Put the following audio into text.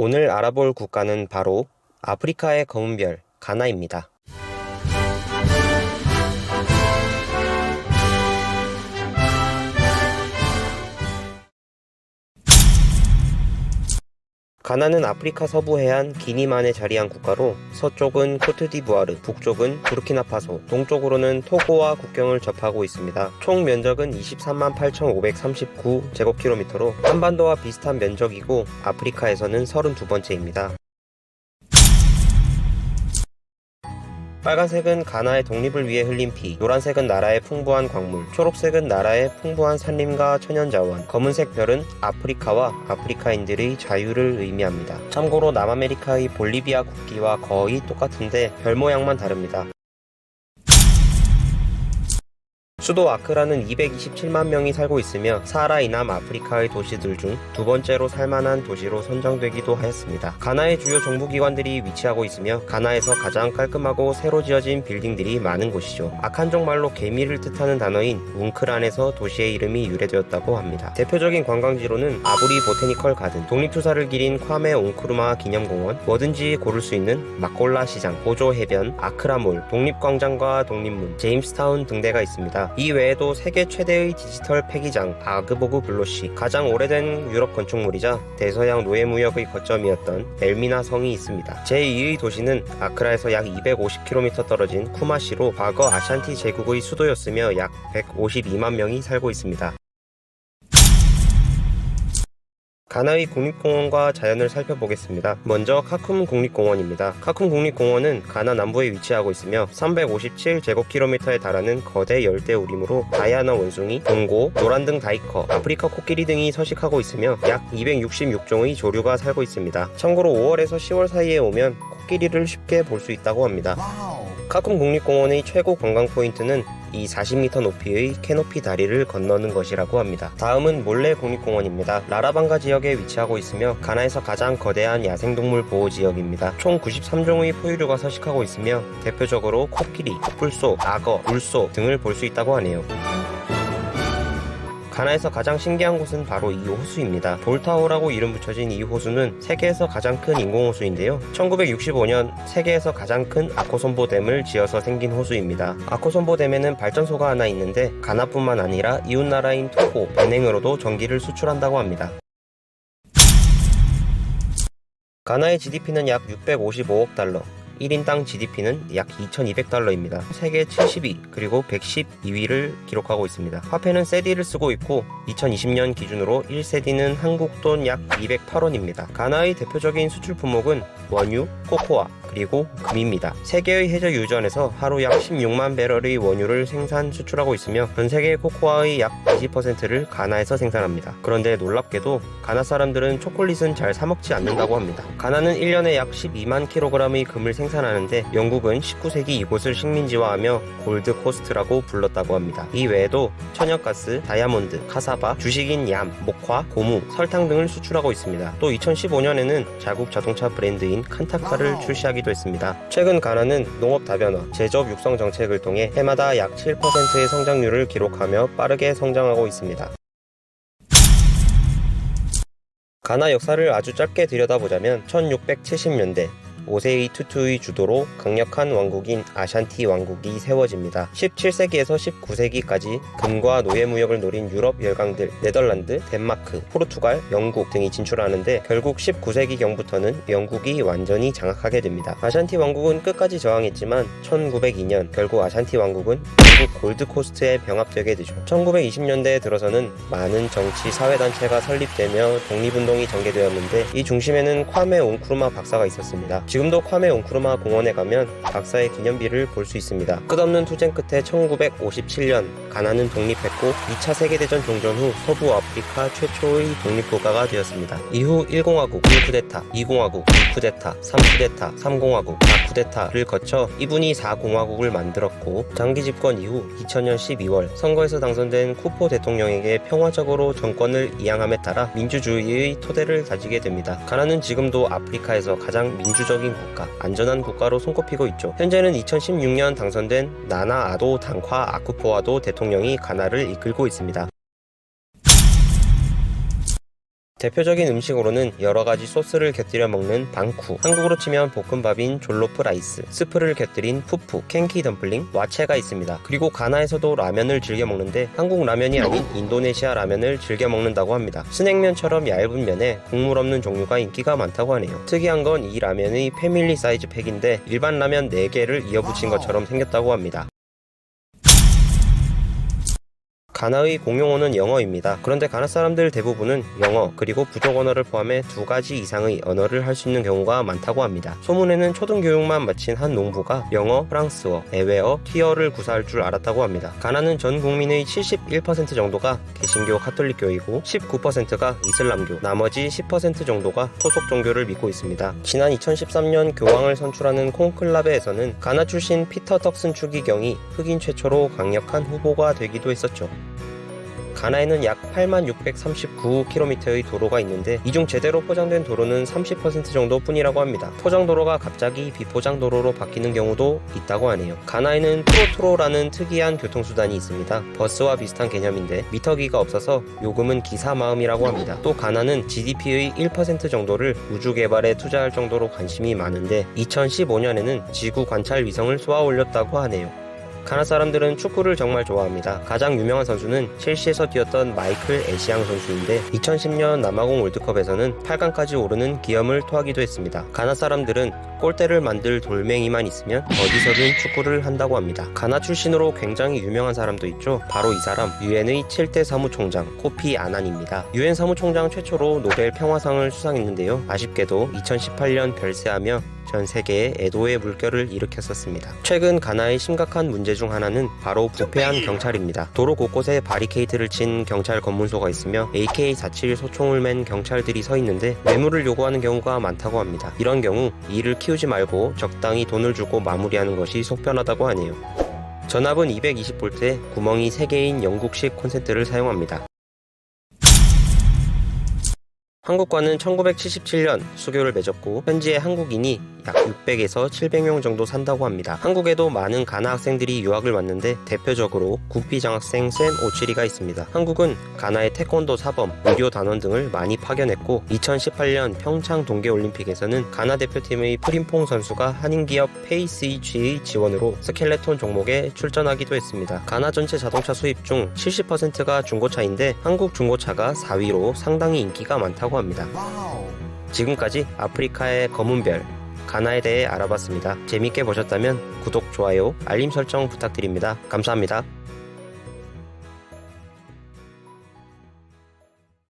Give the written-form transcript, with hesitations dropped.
오늘 알아볼 국가는 바로 아프리카의 검은 별, 가나입니다. 가나는 아프리카 서부 해안 기니만에 자리한 국가로 서쪽은 코트디부아르, 북쪽은 부르키나파소, 동쪽으로는 토고와 국경을 접하고 있습니다. 총 면적은 23만 8,539제곱킬로미터로 한반도와 비슷한 면적이고 아프리카에서는 32번째입니다. 빨간색은 가나의 독립을 위해 흘린 피, 노란색은 나라의 풍부한 광물, 초록색은 나라의 풍부한 산림과 천연자원, 검은색 별은 아프리카와 아프리카인들의 자유를 의미합니다. 참고로 남아메리카의 볼리비아 국기와 거의 똑같은데 별 모양만 다릅니다. 수도 아크라는 227만 명이 살고 있으며 사하라 이남 아프리카의 도시들 중 두 번째로 살만한 도시로 선정되기도 하였습니다. 가나의 주요 정부기관들이 위치하고 있으며 가나에서 가장 깔끔하고 새로 지어진 빌딩들이 많은 곳이죠. 아칸족 말로 개미를 뜻하는 단어인 웅크란에서 도시의 이름이 유래되었다고 합니다. 대표적인 관광지로는 아부리 보테니컬 가든, 독립투사를 기린 콰메 옹크루마 기념공원, 뭐든지 고를 수 있는 마콜라 시장, 보조 해변, 아크라몰, 독립광장과 독립문, 제임스타운 등대가 있습니다. 이 외에도 세계 최대의 디지털 폐기장 아그보그 블로시, 가장 오래된 유럽 건축물이자 대서양 노예무역의 거점이었던 엘미나 성이 있습니다. 제2의 도시는 아크라에서 약 250km 떨어진 쿠마시로 과거 아샨티 제국의 수도였으며 약 152만 명이 살고 있습니다. 가나의 국립공원과 자연을 살펴보겠습니다. 먼저 카쿰 국립공원입니다. 카쿰 국립공원은 가나 남부에 위치하고 있으며 357제곱킬로미터에 달하는 거대 열대우림으로 다이아나 원숭이, 봉고, 노란등 다이커, 아프리카 코끼리 등이 서식하고 있으며 약 266종의 조류가 살고 있습니다. 참고로 5월에서 10월 사이에 오면 코끼리를 쉽게 볼 수 있다고 합니다. 카쿰 국립공원의 최고 관광 포인트는 이 40m 높이의 캐노피 다리를 건너는 것이라고 합니다. 다음은 몰레 국립공원입니다. 라라방가 지역에 위치하고 있으며 가나에서 가장 거대한 야생동물 보호지역입니다. 총 93종의 포유류가 서식하고 있으며 대표적으로 코끼리, 코뿔소, 악어, 물소 등을 볼 수 있다고 하네요. 가나에서 가장 신기한 곳은 바로 이 호수입니다. 볼타호라고 이름 붙여진 이 호수는 세계에서 가장 큰 인공호수인데요. 1965년 세계에서 가장 큰 아코솜보 댐을 지어서 생긴 호수입니다. 아코솜보 댐에는 발전소가 하나 있는데 가나뿐만 아니라 이웃나라인 토고, 베냉으로도 전기를 수출한다고 합니다. 가나의 GDP는 약 655억 달러, 1인당 GDP는 약 2200달러입니다. 세계 72 그리고 112위를 기록하고 있습니다. 화폐는 세디를 쓰고 있고 2020년 기준으로 1세디는 한국 돈 약 208원입니다. 가나의 대표적인 수출 품목은 원유, 코코아, 그리고 금입니다. 세계의 해저 유전에서 하루 약 16만 배럴의 원유를 생산 수출하고 있으며 전 세계 코코아의 약 20%를 가나에서 생산합니다. 그런데 놀랍게도 가나 사람들은 초콜릿은 잘 사먹지 않는다고 합니다. 가나는 1년에 약 12만 킬로그램의 금을 생산하는데 영국은 19세기 이곳을 식민지화하며 골드 코스트라고 불렀다고 합니다. 이 외에도 천연가스, 다이아몬드, 카사바, 주식인 얌, 목화, 고무, 설탕 등을 수출하고 있습니다. 또 2015년에는 자국 자동차 브랜드인 칸타카를 출시하기도 했습니다. 최근 가나는 농업 다변화, 제조업 육성 정책을 통해 해마다 약 7%의 성장률을 기록하며 빠르게 성장하고 있습니다. 가나 역사를 아주 짧게 들여다보자면 1670년대 5세의 투투의 주도로 강력한 왕국인 아샨티 왕국이 세워집니다. 17세기에서 19세기까지 금과 노예무역을 노린 유럽 열강들 네덜란드, 덴마크, 포르투갈, 영국 등이 진출하는데 결국 19세기경부터는 영국이 완전히 장악하게 됩니다. 아샨티 왕국은 끝까지 저항했지만 1902년 결국 아샨티 왕국은 영국 골드코스트에 병합되게 되죠. 1920년대에 들어서는 많은 정치, 사회단체가 설립되며 독립운동이 전개되었는데 이 중심에는 콰메 옹크루마 박사가 있었습니다. 지금도 콰메 옹크루마 공원에 가면 박사의 기념비를 볼 수 있습니다. 끝없는 투쟁 끝에 1957년 가나는 독립했고 2차 세계대전 종전 후 서부 아프리카 최초의 독립국가가 되었습니다. 이후 1공화국, 1쿠데타, 2공화국, 2쿠데타, 3쿠데타, 3공화국, 4쿠데타를 거쳐 이분이 4공화국을 만들었고 장기 집권 이후 2000년 12월 선거에서 당선된 쿠포 대통령에게 평화적으로 정권을 이양함에 따라 민주주의의 토대를 다지게 됩니다. 가나는 지금도 아프리카에서 가장 민주적인 국가, 안전한 국가로 손꼽히고 있죠. 현재는 2016년 당선된 나나 아도 당화 아쿠포아도 대통령이 가나를 이끌고 있습니다. 대표적인 음식으로는 여러가지 소스를 곁들여 먹는 방쿠, 한국으로 치면 볶음밥인 졸로프 라이스, 스프를 곁들인 푸푸, 켄키 덤플링, 와체가 있습니다. 그리고 가나에서도 라면을 즐겨 먹는데 한국 라면이 아닌 인도네시아 라면을 즐겨 먹는다고 합니다. 스낵면처럼 얇은 면에 국물 없는 종류가 인기가 많다고 하네요. 특이한 건 이 라면의 패밀리 사이즈 팩인데 일반 라면 4개를 이어붙인 것처럼 생겼다고 합니다. 가나의 공용어는 영어입니다. 그런데 가나 사람들 대부분은 영어 그리고 부족 언어를 포함해 2가지 이상의 언어를 할 수 있는 경우가 많다고 합니다. 소문에는 초등교육만 마친 한 농부가 영어, 프랑스어, 에웨어, 튀어를 구사할 줄 알았다고 합니다. 가나는 전 국민의 71% 정도가 개신교 카톨릭교이고 19%가 이슬람교, 나머지 10% 정도가 토속 종교를 믿고 있습니다. 지난 2013년 교황을 선출하는 콘클라베에서는 가나 출신 피터 덕슨 추기경이 흑인 최초로 강력한 후보가 되기도 했었죠. 가나에는 약 8639km의 도로가 있는데 이 중 제대로 포장된 도로는 30% 정도 뿐이라고 합니다. 포장도로가 갑자기 비포장도로로 바뀌는 경우도 있다고 하네요. 가나에는 트로트로라는 특이한 교통수단이 있습니다. 버스와 비슷한 개념인데 미터기가 없어서 요금은 기사 마음이라고 합니다. 또 가나는 GDP의 1% 정도를 우주 개발에 투자할 정도로 관심이 많은데 2015년에는 지구 관찰 위성을 쏘아 올렸다고 하네요. 가나 사람들은 축구를 정말 좋아합니다. 가장 유명한 선수는 첼시에서 뛰었던 마이클 애시앙 선수인데 2010년 남아공 월드컵에서는 8강까지 오르는 기염을 토하기도 했습니다. 가나 사람들은 골대를 만들 돌멩이만 있으면 어디서든 축구를 한다고 합니다. 가나 출신으로 굉장히 유명한 사람도 있죠. 바로 이 사람, 유엔의 7대 사무총장 코피 아난입니다. 유엔 사무총장 최초로 노벨 평화상을 수상했는데요. 아쉽게도 2018년 별세하며 전 세계에 애도의 물결을 일으켰었습니다. 최근 가나의 심각한 문제 중 하나는 바로 부패한 경찰입니다. 도로 곳곳에 바리케이트를 친 경찰 검문소가 있으며 AK-47 소총을 맨 경찰들이 서 있는데 뇌물을 요구하는 경우가 많다고 합니다. 이런 경우 일을 키우지 말고 적당히 돈을 주고 마무리하는 것이 속편하다고 하네요. 전압은 220V에 구멍이 3개인 영국식 콘센트를 사용합니다. 한국과는 1977년 수교를 맺었고 현지의 한국인이 약 600에서 700명 정도 산다고 합니다. 한국에도 많은 가나 학생들이 유학을 왔는데 대표적으로 국비장학생 샘 오치리가 있습니다. 한국은 가나의 태권도 사범, 의료 단원 등을 많이 파견했고 2018년 평창 동계올림픽에서는 가나 대표팀의 프림퐁 선수가 한인기업 페이스이치의 지원으로 스켈레톤 종목에 출전하기도 했습니다. 가나 전체 자동차 수입 중 70%가 중고차인데 한국 중고차가 4위로 상당히 인기가 많다고 합니다. 지금까지 아프리카의 검은별 가나에 대해 알아봤습니다. 재밌게 보셨다면 구독, 좋아요, 알림 설정 부탁드립니다. 감사합니다.